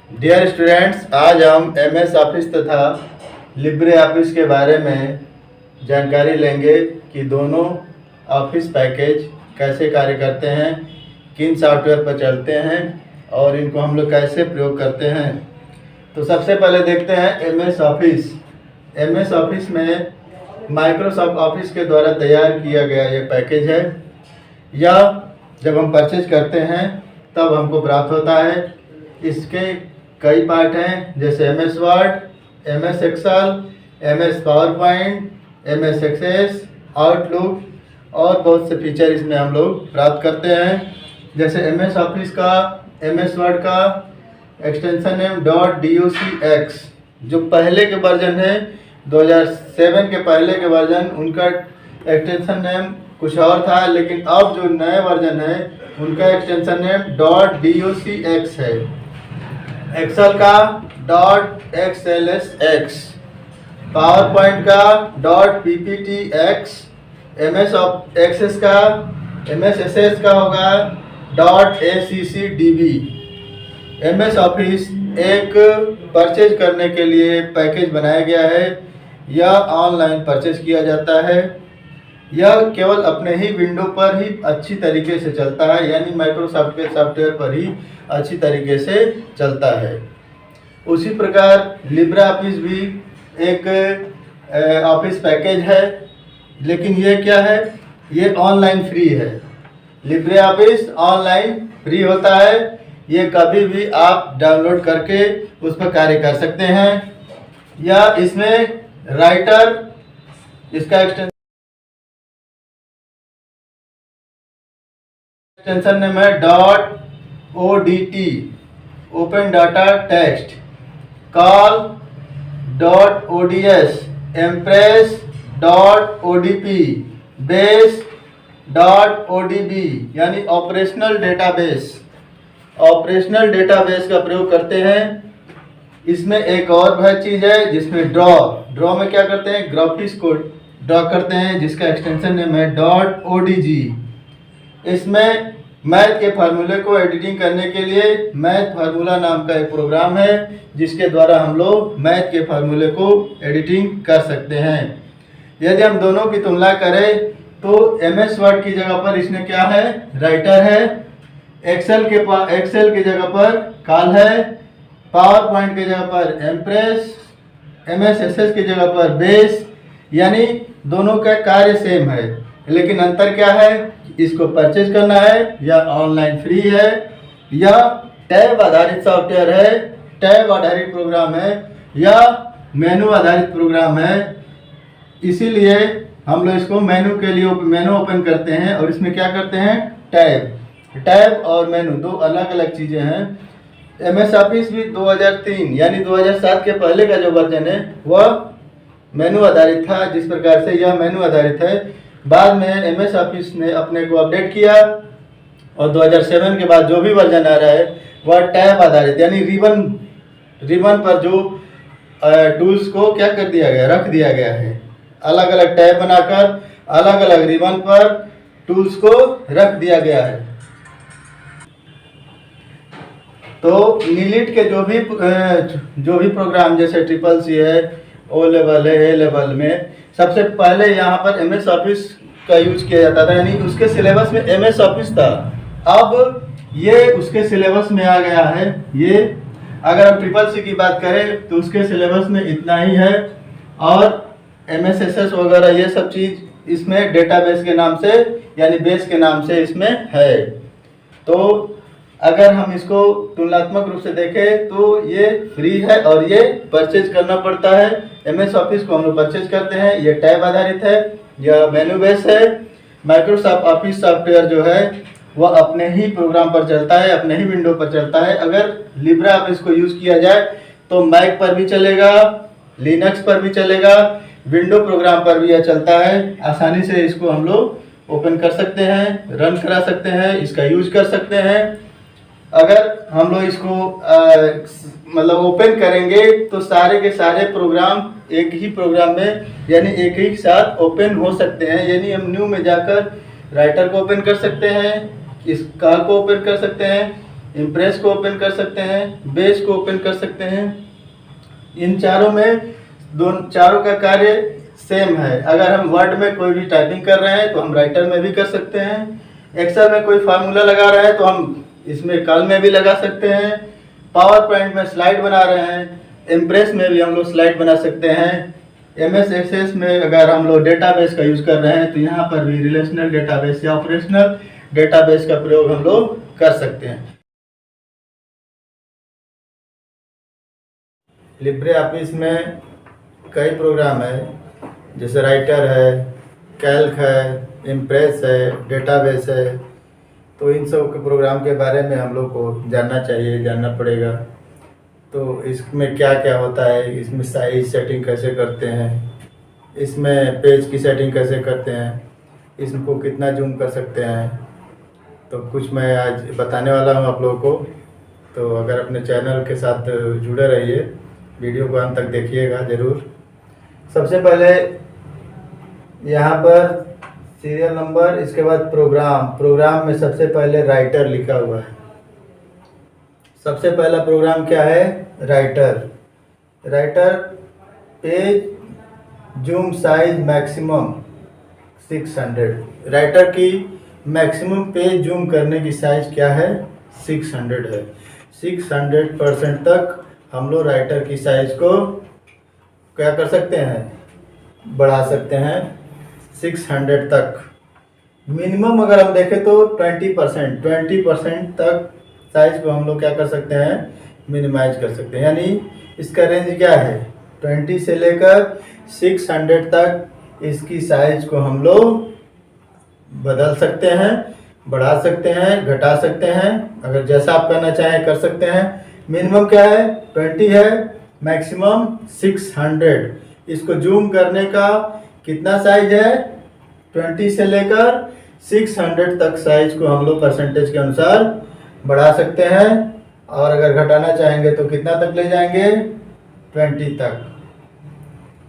Dear students, आज हम MS office तथा लिब्रे ऑफिस के बारे में जानकारी लेंगे कि दोनों ऑफिस पैकेज कैसे कार्य करते हैं, किन सॉफ्टवेयर पर चलते हैं और इनको हम लोग कैसे प्रयोग करते हैं। तो सबसे पहले देखते हैं एमएस ऑफिस। एमएस ऑफिस में माइक्रोसॉफ्ट ऑफिस के द्वारा तैयार किया गया ये पैकेज है। यह जब हम परचेज करते हैं तब हमको प्राप्त होता है। इसके कई पार्ट हैं, जैसे MS Word, MS Excel, MS PowerPoint, MS Access, Outlook और बहुत से फीचर इसमें हम लोग प्राप्त करते हैं। जैसे एमएस ऑफिस का, एमएस वर्ड का एक्सटेंशन नेम .docx, जो पहले के वर्जन है 2007 के पहले के वर्जन, उनका एक्सटेंशन नेम कुछ और था, लेकिन अब जो नए वर्जन है उनका एक्सटेंशन नेम .docx है। एक्सेल का .xlsx, पावर पॉइंट का .pptx, एमएस एक्सेस का, एमएस एक्सेस का होगा .accdb। एमएस ऑफिस एक परचेज करने के लिए पैकेज बनाया गया है। यह ऑनलाइन परचेज किया जाता है। यह केवल अपने ही विंडो पर ही अच्छी तरीके से चलता है, यानी माइक्रोसॉफ्ट के सॉफ्टवेयर पर ही अच्छी तरीके से चलता है। उसी प्रकार लिब्रे ऑफिस भी एक ऑफिस पैकेज है, लेकिन ये क्या है, ये ऑनलाइन फ्री है। लिब्रे ऑफिस ऑनलाइन फ्री होता है। ये कभी भी आप डाउनलोड करके उस पर कार्य कर सकते हैं। या इसमें राइटर, इसका एक्सटेंशन नेम है .odt, open data text, call .ods, empress .odp, base .odb, यानी ऑपरेशनल डेटाबेस। ऑपरेशनल डेटाबेस का प्रयोग करते हैं। इसमें एक और वह चीज़ है जिसमें ड्रॉ में क्या करते हैं, ग्राफिक्स को ड्रॉ करते हैं, जिसका एक्सटेंशन नेम है .odg। इसमें मैथ के फार्मूले को एडिटिंग करने के लिए मैथ फार्मूला नाम का एक प्रोग्राम है, जिसके द्वारा हम लोग मैथ के फार्मूले को एडिटिंग कर सकते हैं। यदि हम दोनों की तुलना करें तो एमएस वर्ड की जगह पर इसमें क्या है, राइटर है। एक्सेल की जगह पर कॉल है। पावर पॉइंट की जगह पर एम्प्रेस, एमएस एक्सेस की जगह पर बेस, यानी दोनों का कार्य सेम है, लेकिन अंतर क्या है, इसको परचेज करना है या ऑनलाइन फ्री है, या टैब आधारित सॉफ्टवेयर है, टैब आधारित प्रोग्राम है, या मेनू आधारित प्रोग्राम है। इसीलिए हम लोग इसको मेनू के लिए मेनू ओपन करते हैं और इसमें क्या करते हैं, टैब और मेनू दो अलग अलग चीज़ें हैं। एमएस ऑफिस भी 2003 यानी 2007 के पहले का जो वर्जन है वह मेनू आधारित था, जिस प्रकार से यह मेनू आधारित है। बाद में एमएस ऑफिस ने अपने को अपडेट किया और 2007 के बाद जो भी वर्जन आ रहा है वह टैब आधारित, यानी रिबन पर जो टूल्स को क्या कर दिया गया, रख दिया गया है। अलग अलग टैब बनाकर अलग अलग रिबन पर टूल्स को रख दिया गया है। तो नीलिट के जो भी प्रोग्राम, जैसे ट्रिपल-सी है, ओ लेवल है, ए लेवल में, सबसे पहले यहाँ पर एमएस ऑफिस का यूज किया जाता था, यानी उसके सिलेबस में एमएस ऑफिस था। अब ये उसके सिलेबस में आ गया है। ये अगर हम ट्रिपल-सी की बात करें तो उसके सिलेबस में इतना ही है, और एमएस एक्सेस वगैरह ये सब चीज़ इसमें डेटाबेस के नाम से, यानी बेस के नाम से इसमें है। तो अगर हम इसको तुलनात्मक रूप से देखें तो ये फ्री है और ये परचेज करना पड़ता है। एमएस ऑफिस को हम लोग परचेज करते हैं, ये टैब आधारित है, यह मेनू बेस है। माइक्रोसॉफ्ट ऑफिस सॉफ्टवेयर जो है वह अपने ही प्रोग्राम पर चलता है, अपने ही विंडो पर चलता है। अगर लिब्रे ऑफिस को यूज़ किया जाए तो मैक पर भी चलेगा, लिनक्स पर भी चलेगा, विंडो प्रोग्राम पर भी यह चलता है। आसानी से इसको हम लोग ओपन कर सकते हैं, रन करा सकते हैं, इसका यूज कर सकते हैं। अगर हम लोग इसको मतलब ओपन करेंगे तो सारे के सारे प्रोग्राम एक ही प्रोग्राम में, यानी एक ही साथ ओपन हो सकते हैं। यानी हम न्यू में जाकर राइटर को ओपन कर सकते हैं, इस कॉल को ओपन कर सकते हैं, इम्प्रेस को ओपन कर सकते हैं, बेस को ओपन कर सकते हैं। इन चारों में चारों का कार्य सेम है। अगर हम वर्ड में कोई भी टाइपिंग कर रहे हैं तो हम राइटर में भी कर सकते हैं। एक्सेल में कोई फार्मूला लगा रहे हैं तो हम इसमें कॉल में भी लगा सकते हैं। पावर पॉइंट में स्लाइड बना रहे हैं, इम्प्रेस में भी हम लोग स्लाइड बना सकते हैं। एमएस एक्सेस में अगर हम लोग डेटाबेस का यूज़ कर रहे हैं तो यहाँ पर भी रिलेशनल डेटाबेस या ऑपरेशनल डेटाबेस का प्रयोग हम लोग कर सकते हैं। लिब्रे ऑफिस में कई प्रोग्राम है, जैसे राइटर है, कैल्क है, इम्प्रेस है, डेटाबेस है। तो इन सब के प्रोग्राम के बारे में हम लोग को जानना चाहिए, जानना पड़ेगा। तो इसमें क्या क्या होता है, इसमें साइज सेटिंग कैसे करते हैं, इसमें पेज की सेटिंग कैसे करते हैं, इसको कितना जूम कर सकते हैं, तो कुछ मैं आज बताने वाला हूँ आप लोगों को। तो अगर अपने चैनल के साथ जुड़े रहिए, वीडियो को अंत तक देखिएगा ज़रूर। सबसे पहले यहाँ पर सीरियल नंबर, इसके बाद प्रोग्राम में सबसे पहले राइटर लिखा हुआ है। सबसे पहला प्रोग्राम क्या है? Writer page zoom size maximum 600। Writer की मैक्सिमम पेज जूम करने की साइज क्या है? 600 है। 600% तक हम लोग राइटर की साइज को क्या कर सकते हैं? बढ़ा सकते हैं 600 तक। मिनिमम अगर हम देखें तो 20% तक साइज को हम लोग क्या कर सकते हैं? मिनिमाइज कर सकते हैं। यानी इसका रेंज क्या है? 20 से लेकर 600 तक इसकी साइज को हम लोग बदल सकते हैं, बढ़ा सकते हैं, घटा सकते हैं। अगर जैसा आप करना चाहें कर सकते हैं। मिनिमम क्या है? 20 है, मैक्सिमम 600। इसको जूम करने का कितना साइज है? 20 से लेकर 600 तक साइज को हम लोग परसेंटेज के अनुसार बढ़ा सकते हैं। और अगर घटाना चाहेंगे तो कितना तक ले जाएंगे? 20 तक।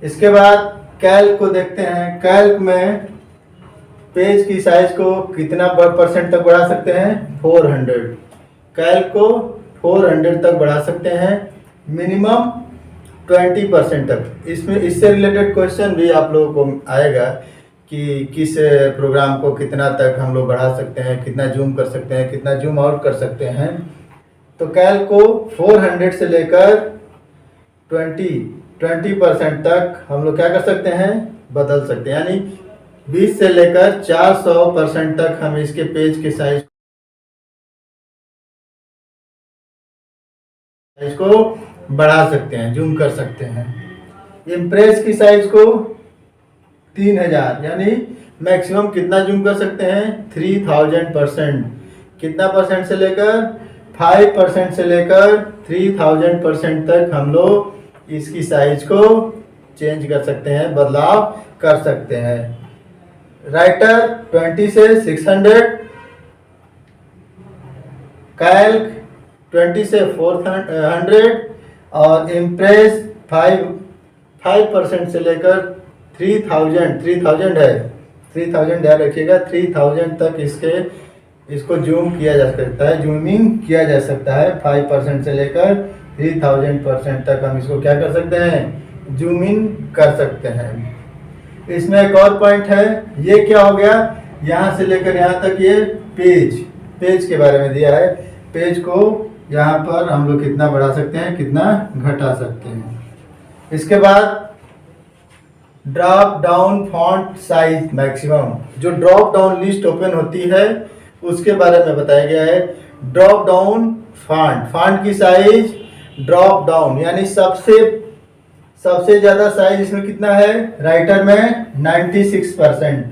इसके बाद कैल्क को देखते हैं। कैल्क में पेज की साइज को कितना % तक बढ़ा सकते हैं? 400। कैल्क को 400 तक बढ़ा सकते हैं, मिनिमम 20% तक। इसमें इससे रिलेटेड क्वेश्चन भी आप लोगों को आएगा कि किस प्रोग्राम को कितना तक हम लोग बढ़ा सकते हैं, कितना जूम कर सकते हैं, कितना जूम आउट कर सकते हैं। तो कैल्क को 400 से लेकर 20% तक हम लोग क्या कर सकते हैं? बदल सकते हैं। यानी 20 से लेकर 400% तक हम इसके पेज के साइज को बढ़ा सकते हैं, जूम कर सकते हैं। इम्प्रेस की साइज को 3000, यानी मैक्सिमम कितना जूम कर सकते हैं? 3000%। कितना % से लेकर? 5% से लेकर 3000% तक हम लोग इसकी साइज को चेंज कर सकते हैं, बदलाव कर सकते हैं। राइटर 20 से 600, कैल्क 20 से 400 और इम्प्रेस 5% से लेकर 3000 है, 3000 याद रखिएगा। 3000 तक इसको जूम किया जा सकता है, जूमिंग किया जा सकता है। 5% से लेकर 3000% तक हम इसको क्या कर सकते हैं? जूम इन कर सकते हैं। इसमें एक और पॉइंट है, ये क्या हो गया? यहाँ से लेकर यहाँ तक ये पेज के बारे में दिया है। पेज को यहाँ पर हम लोग कितना बढ़ा सकते हैं, कितना घटा सकते हैं। इसके बाद drop down font size maximum, जो ड्रॉप डाउन लिस्ट ओपन होती है उसके बारे में बताया गया है। ड्रॉप डाउन फॉन्ट की साइज ड्रॉप डाउन, यानी सबसे ज़्यादा साइज इसमें कितना है? राइटर में 96%।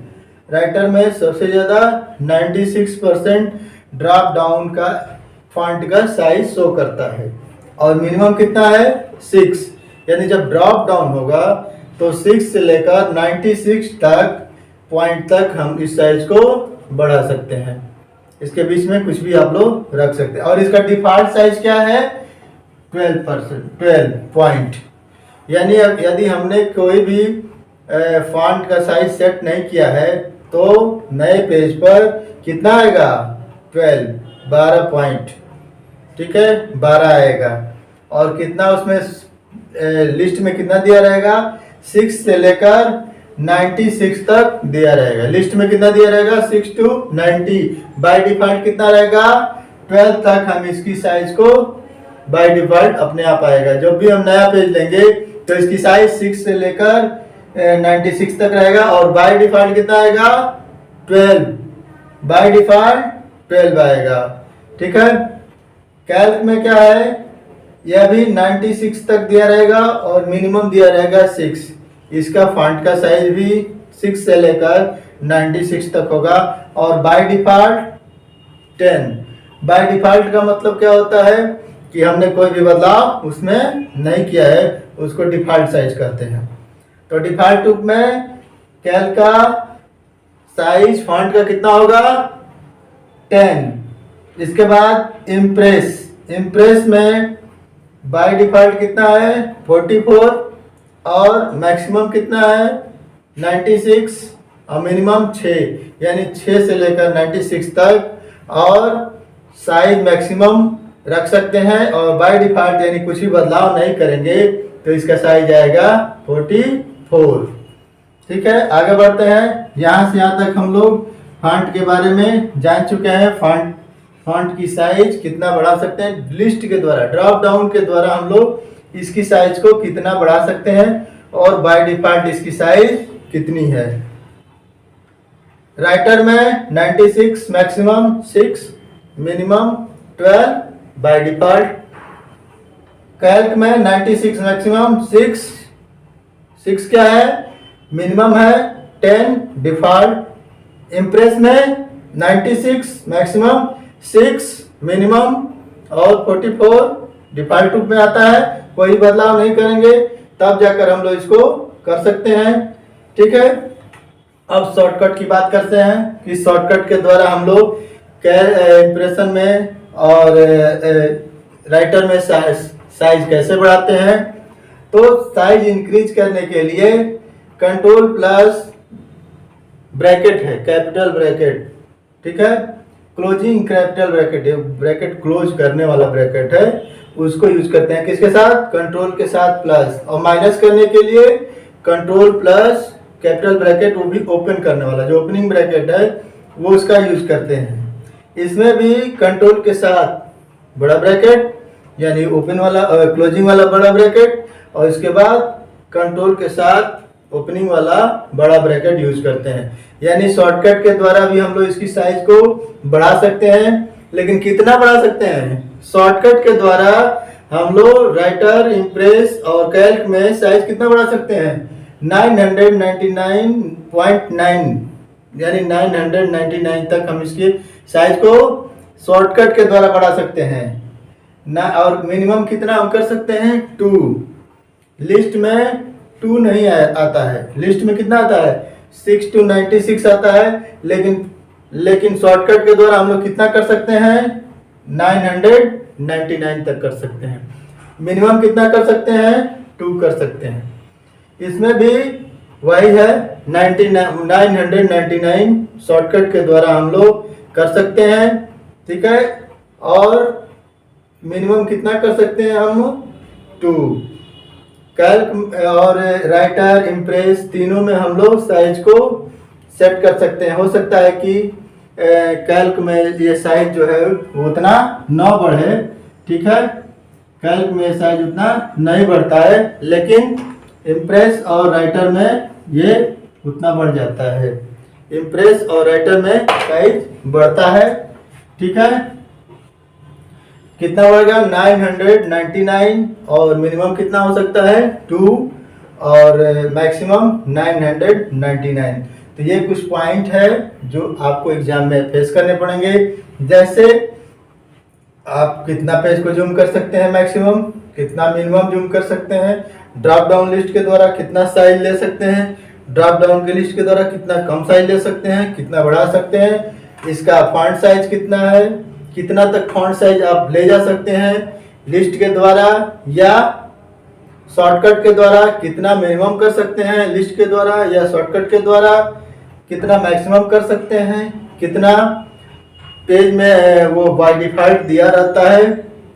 राइटर में सबसे ज़्यादा 96% ड्रॉप डाउन का फॉन्ट का साइज शो करता है। और मिनिमम कितना है? 6। यानी जब ड्रॉप डाउन होगा तो 6 से लेकर 96 पॉइंट तक हम इस साइज को बढ़ा सकते हैं। इसके बीच में कुछ भी आप लोग रख सकते हैं। और इसका डिफॉल्ट साइज क्या है? 12 पॉइंट। यानी यदि हमने कोई भी फॉन्ट का साइज सेट नहीं किया है तो नए पेज पर कितना आएगा? 12 पॉइंट। ठीक है 12 आएगा। और कितना उसमें लिस्ट में कितना दिया रहेगा, 6 से लेकर 96 तक दिया रहेगा। लिस्ट में कितना दिया रहेगा, 6 to 90। बाय डिफॉल्ट कितना रहेगा, 12 तक हम इसकी साइज को बाय डिफॉल्ट अपने आप आएगा। जब भी हम नया पेज लेंगे तो इसकी साइज 6 से लेकर 96 तक रहेगा। और बाय डिफॉल्ट कितना आएगा, 12। बाय डिफॉल्ट 12 आएगा। ठीक है। कैल्क में क्या है, यह भी 96 तक दिया रहेगा और मिनिमम दिया रहेगा 6। इसका फॉन्ट का साइज भी 6 से लेकर 96 तक होगा। और बाय डिफॉल्ट 10। बाय डिफॉल्ट का मतलब क्या होता है कि हमने कोई भी बदलाव उसमें नहीं किया है, उसको डिफॉल्ट साइज कहते हैं। तो डिफॉल्ट रूप में कैल्क का साइज फॉन्ट का कितना होगा, 10। इसके बाद इम्प्रेस। इम्प्रेस में बाय डिफॉल्ट कितना है, 44। और मैक्सिमम कितना है, 96। और मिनिमम 6, यानी 6 से लेकर 96 तक। और साइज मैक्सिमम रख सकते हैं। और बाय डिफॉल्ट यानी कुछ भी बदलाव नहीं करेंगे तो इसका साइज आएगा 44। ठीक है, आगे बढ़ते हैं। यहाँ से यहाँ तक हम लोग फॉन्ट के बारे में जान चुके हैं। फॉन्ट की साइज कितना बढ़ा सकते हैं, लिस्ट के द्वारा, ड्रॉप डाउन के द्वारा हम लोग इसकी साइज को कितना बढ़ा सकते हैं। और बाय डिफॉल्ट इसकी साइज कितनी है। राइटर में 96 maximum, 6 minimum, 12 by default. Calc में 96 मैक्सिमम, 6 क्या है, मिनिमम है, 10 डिफॉल्ट। इम्प्रेस में 96 मैक्सिमम, 6 मिनिमम और 44 डिफॉल्ट रूप में आता है। कोई बदलाव नहीं करेंगे तब जाकर हम लोग इसको कर सकते हैं। ठीक है। अब शॉर्टकट की बात करते हैं कि शॉर्टकट के द्वारा हम लोग इम्प्रेशन में और राइटर में साइज कैसे बढ़ाते हैं। तो साइज इंक्रीज करने के लिए कंट्रोल प्लस ब्रैकेट है, कैपिटल ब्रैकेट। ठीक है, क्लोजिंग कैपिटल ब्रैकेट है, ब्रैकेट क्लोज करने वाला ब्रैकेट है, उसको यूज करते हैं। किसके साथ, कंट्रोल के साथ प्लस। और माइनस करने के लिए कंट्रोल प्लस कैपिटल ब्रैकेट, वो भी ओपन करने वाला जो ओपनिंग ब्रैकेट है वो उसका यूज करते हैं। इसमें भी कंट्रोल के साथ बड़ा ब्रैकेट यानी ओपन वाला, क्लोजिंग वाला बड़ा ब्रैकेट, और इसके बाद कंट्रोल के साथ ओपनिंग वाला बड़ा ब्रैकेट यूज करते हैं। यानी शॉर्टकट के द्वारा भी हम लोग इसकी साइज को बढ़ा सकते हैं। लेकिन कितना बढ़ा सकते हैं, शॉर्टकट के द्वारा हम लोग राइटर, इम्प्रेस और कैल्क में साइज कितना बढ़ा सकते हैं, 999.9 यानी 999 तक हम इसकी साइज को शॉर्टकट के द्वारा बढ़ा सकते हैं ना। और मिनिमम कितना हम कर सकते हैं, 2। लिस्ट में 2 नहीं आता है, लिस्ट में कितना आता है, 6 to 96 आता है। लेकिन शॉर्टकट के द्वारा हम लोग कितना कर सकते हैं, 999 तक कर सकते हैं। मिनिमम कितना कर सकते हैं, 2 कर सकते हैं। इसमें भी वही है, 999 शॉर्टकट के द्वारा हम लोग कर सकते हैं। ठीक है। और मिनिमम कितना कर सकते हैं हम, 2। कैल्क और राइटर, इम्प्रेस तीनों में हम लोग साइज को सेट कर सकते हैं। हो सकता है कि कैल्क में ये साइज जो है वो उतना न बढ़े। ठीक है, कैल्क में साइज उतना नहीं बढ़ता है, लेकिन इम्प्रेस और राइटर में ये उतना बढ़ जाता है। इम्प्रेस और राइटर में साइज बढ़ता है। ठीक है, कितना बढ़ेगा, 999 और मिनिमम कितना हो सकता है, 2 और मैक्सिमम 999। तो ये कुछ पॉइंट है जो आपको एग्जाम में फेस करने पड़ेंगे। जैसे आप कितना पेज को जूम कर सकते हैं, मैक्सिमम कितना मिनिमम जूम कर सकते हैं, ड्रॉप डाउन लिस्ट के द्वारा कितना साइज ले सकते हैं, ड्रॉप डाउन के लिस्ट के द्वारा कितना कम साइज ले सकते हैं, कितना बढ़ा सकते हैं, इसका फॉन्ट साइज कितना है, कितना तक फॉन्ट साइज आप ले जा सकते हैं लिस्ट के द्वारा या शॉर्टकट के द्वारा, कितना मिनिमम कर सकते हैं लिस्ट के द्वारा या शॉर्टकट के द्वारा, कितना मैक्सिमम कर सकते हैं, कितना पेज में वो बाय डिफॉल्ट दिया रहता है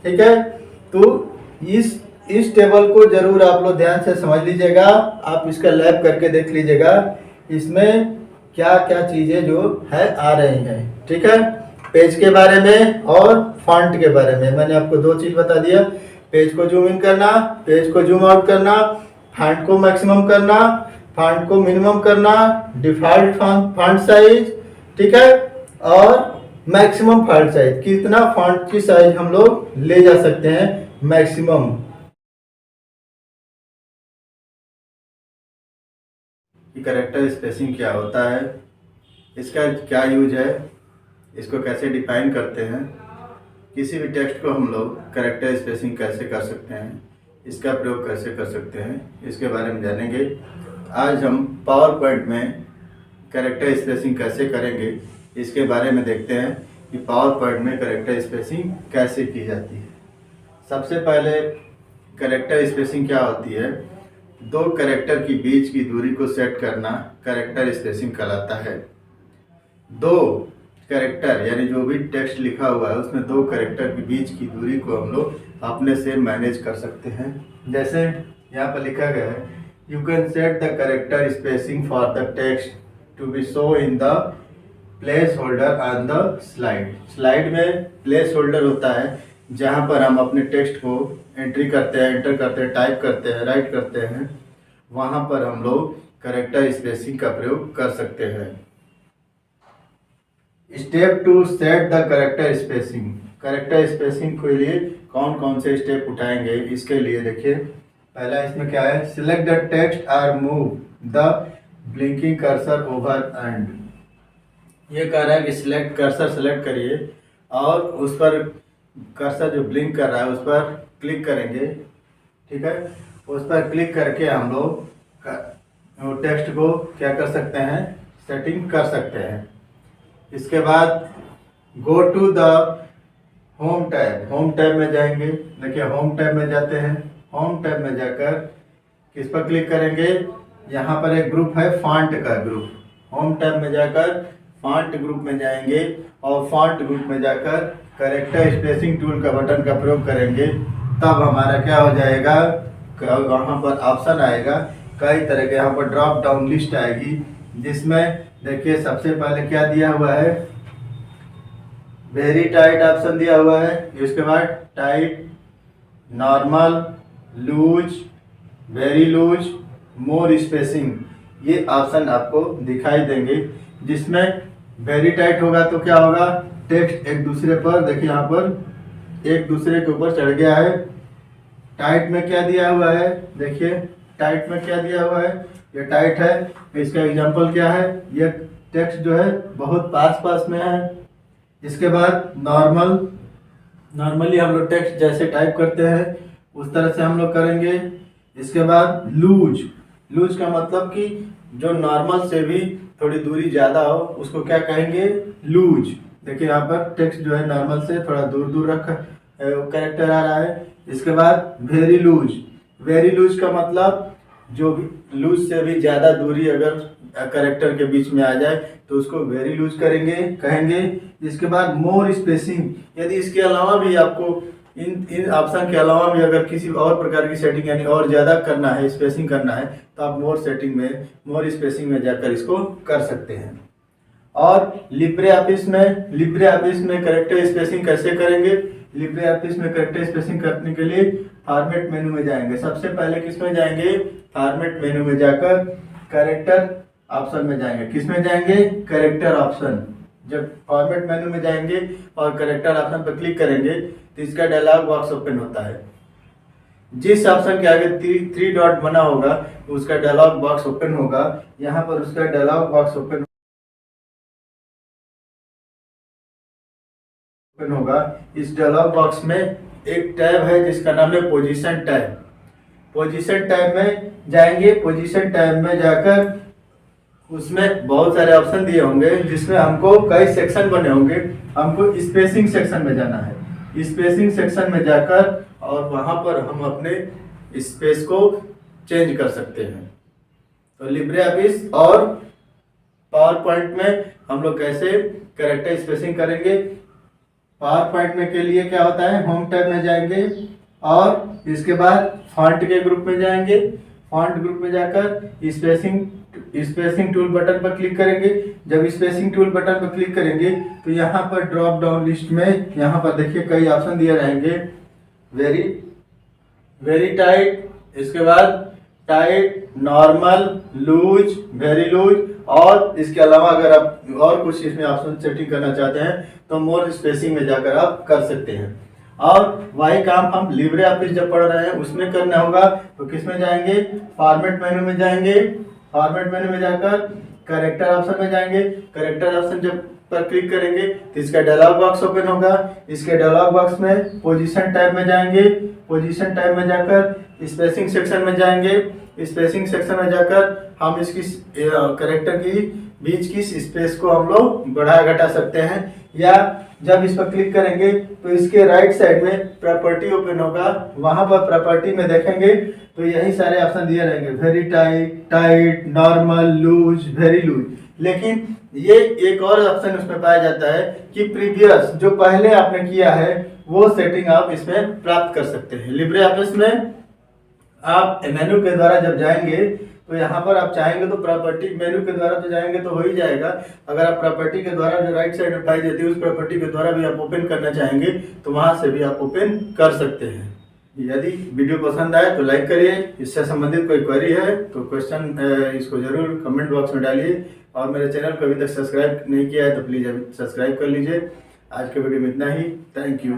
ठीक है। तो इस टेबल को जरूर आप लोग ध्यान से समझ लीजिएगा, आप इसका लैब करके देख लीजिएगा इसमें क्या क्या चीजें जो है आ रही हैं। ठीक है, पेज के बारे में और फॉन्ट के बारे में मैंने आपको दो चीज बता दिया, पेज को जूम इन करना, पेज को जूम आउट करना, फॉन्ट को मैक्सिमम करना, फॉन्ट को मिनिमम करना, डिफॉल्ट फॉन्ट साइज, ठीक है, और मैक्सिमम फॉन्ट साइज, कितना फॉन्ट की साइज हम लोग ले जा सकते हैं मैक्सिमम। कैरेक्टर स्पेसिंग क्या होता है, इसका क्या यूज है, इसको कैसे डिफाइन करते हैं, किसी भी टेक्स्ट को हम लोग कैरेक्टर स्पेसिंग कैसे कर सकते हैं, इसका प्रयोग कैसे कर सकते हैं, इसके बारे में जानेंगे। आज हम पावर पॉइंट में कैरेक्टर स्पेसिंग कैसे करेंगे इसके बारे में देखते हैं कि पावर पॉइंट में कैरेक्टर स्पेसिंग कैसे की जाती है। सबसे पहले कैरेक्टर स्पेसिंग क्या होती है, दो कैरेक्टर की बीच की दूरी को सेट करना कैरेक्टर स्पेसिंग कहलाता है। दो कैरेक्टर यानी जो भी टेक्स्ट लिखा हुआ है उसमें दो कैरेक्टर के बीच की दूरी को हम लोग अपने से मैनेज कर सकते हैं। जैसे यहाँ पर लिखा गया है, you can set the character spacing for the text to be show in the placeholder on the slide. Slide में प्लेस होल्डर होता है जहाँ पर हम अपने टेक्स्ट को एंट्री करते हैं, एंटर करते हैं, टाइप करते हैं, राइट करते हैं, वहाँ पर हम लोग कैरेक्टर स्पेसिंग का प्रयोग कर सकते हैं। Step two set the character spacing. Character spacing के लिए कौन कौन से स्टेप उठाएंगे इसके लिए देखिए, पहला इसमें क्या है, सिलेक्ट द टेक्स्ट और move the blinking cursor over and. ये कह रहा है कि सिलेक्ट कर्सर सेलेक्ट करिए और उस पर कर्सर जो ब्लिंक कर रहा है उस पर क्लिक करेंगे। ठीक है, उस पर क्लिक करके हम लोग टेक्स्ट को क्या कर सकते हैं, सेटिंग कर सकते हैं। इसके बाद go to the home tab. Home tab में जाएंगे, देखिए होम टैब में जाते हैं, होम टैब में जाकर किस पर क्लिक करेंगे, यहाँ पर एक ग्रुप है फॉन्ट का ग्रुप। होम टैब में जाकर फॉन्ट ग्रुप में जाएंगे और फॉन्ट ग्रुप में जाकर कैरेक्टर स्पेसिंग टूल का बटन का प्रयोग करेंगे, तब हमारा क्या हो जाएगा, वहाँ पर ऑप्शन आएगा कई तरह के, यहाँ पर ड्रॉप डाउन लिस्ट आएगी जिसमें देखिए सबसे पहले क्या दिया हुआ है, वेरी टाइट ऑप्शन दिया हुआ है, इसके बाद tight, normal, loose, very loose, more spacing, ये ऑप्शन आपको दिखाई देंगे। जिसमें वेरी टाइट होगा तो क्या होगा, टेक्स्ट एक दूसरे पर, देखिए यहाँ पर एक दूसरे के ऊपर चढ़ गया है। टाइट में क्या दिया हुआ है, देखिए टाइट में क्या दिया हुआ है, ये टाइट है, इसका एग्जांपल क्या है, ये टेक्स्ट जो है बहुत पास पास में है। इसके बाद नॉर्मल, नॉर्मली हम लोग टेक्स्ट जैसे टाइप करते हैं उस तरह से हम लोग करेंगे। इसके बाद लूज, लूज का मतलब कि जो नॉर्मल से भी थोड़ी दूरी ज़्यादा हो उसको क्या कहेंगे, लूज। देखिए यहाँ पर टेक्स्ट जो है नॉर्मल से थोड़ा दूर दूर रखा कैरेक्टर आ रहा है। इसके बाद वेरी लूज, वेरी लूज का मतलब जो भी लूज से भी ज़्यादा दूरी अगर कैरेक्टर के बीच में आ जाए तो उसको वेरी लूज कहेंगे। इसके बाद मोर स्पेसिंग, यदि इसके अलावा भी आपको इन ऑप्शन के अलावा भी अगर किसी और प्रकार की सेटिंग यानी और ज़्यादा करना है, स्पेसिंग करना है, तो आप मोर स्पेसिंग में जाकर इसको कर सकते हैं। और लिब्रे ऑफिस में कैरेक्टर स्पेसिंग कैसे करेंगे, लिब्रे ऑफिस में कैरेक्टर स्पेसिंग करने के लिए फॉर्मेट मेनू में जाएंगे। सबसे पहले किस में जाएंगे, फॉर्मेट मेनू में जाकर कैरेक्टर ऑप्शन में जाएंगे। किस में जाएंगे, कैरेक्टर ऑप्शन। जब फॉर्मेट मेनू में जाएंगे और कैरेक्टर ऑप्शन पर क्लिक करेंगे तो इसका डायलॉग बॉक्स ओपन होता है। जिस ऑप्शन के आगे थ्री डॉट बना होगा उसका डायलॉग बॉक्स ओपन होगा। यहाँ पर उसका डायलॉग बॉक्स ओपन होगा। इस डायलॉग बॉक्स में एक टैब है जिसका नाम है पोजीशन टैब। पोजीशन टैब में जाएंगे, पोजीशन टैब में जाकर उसमें बहुत सारे ऑप्शन दिए होंगे जिसमें हमको कई सेक्शन बने होंगे। हमको स्पेसिंग सेक्शन में जाना है। स्पेसिंग सेक्शन में जाकर और वहां पर हम अपने स्पेस को चेंज कर सकते हैं। तो लिब्रे ऑफिस और पावर पॉइंट में हम लोग कैसे कैरेक्टर स्पेसिंग करेंगे पावर पॉइंट में के लिए क्या होता है, होम टैब में जाएंगे और इसके बाद फॉन्ट के ग्रुप में जाएंगे। फॉन्ट ग्रुप में जाकर स्पेसिंग टूल बटन पर क्लिक करेंगे। जब स्पेसिंग टूल बटन पर क्लिक करेंगे तो यहाँ पर ड्रॉप डाउन लिस्ट में यहाँ पर देखिए कई ऑप्शन दिए रहेंगे, वेरी टाइट, इसके बाद tight, normal, loose, very loose, और इसके अलावा अगर आप और कुछ इसमें ऑप्शन सेटिंग करना चाहते हैं तो मोर स्पेसिंग में जाकर आप कर सकते हैं। और वही काम हम लिब्रे ऑफिस जब पढ़ रहे हैं उसमें करना होगा तो किस में जाएंगे, फॉर्मेट मेनू में जाएंगे। फॉर्मेट मेनू में जाकर कैरेक्टर ऑप्शन में जाएंगे। कैरेक्टर ऑप्शन जब पर क्लिक करेंगे तो इसका डायलॉग बॉक्स ओपन होगा। इसके डायलॉग बॉक्स में पोजीशन टैब में जाएंगे। पोजीशन टैब में जाकर स्पेसिंग सेक्शन में जाएंगे। स्पेसिंग सेक्शन में जाकर हम इसकी कैरेक्टर की बीच की स्पेस को हम लोग बढ़ा घटा सकते हैं, या जब इस पर क्लिक करेंगे तो इसके राइट साइड में प्रॉपर्टी ओपन होगा। वहां पर प्रॉपर्टी में देखेंगे तो यही सारे ऑप्शन दिए रहेंगे, very tight, normal, loose, very loose. लेकिन ये एक और ऑप्शन उसमें पाया जाता है कि प्रीवियस जो पहले आपने किया है वो सेटिंग आप इसमें प्राप्त कर सकते हैं। लिब्रे ऑफिस में आप मेनू के द्वारा जब जाएंगे तो यहाँ पर आप चाहेंगे तो प्रॉपर्टी मेनू के द्वारा तो जाएंगे तो हो ही जाएगा। अगर आप प्रॉपर्टी के द्वारा जो राइट साइड में पाई जाती है उस प्रॉपर्टी के द्वारा भी आप ओपन करना चाहेंगे तो वहां से भी आप ओपन कर सकते हैं। यदि वीडियो पसंद आए तो लाइक करिए। इससे संबंधित कोई क्वेरी है तो क्वेश्चन इसको जरूर कमेंट बॉक्स में डालिए। और मेरे चैनल को अभी तक सब्सक्राइब नहीं किया है तो प्लीज़ अभी सब्सक्राइब कर लीजिए। आज के वीडियो में इतना ही। Thank you.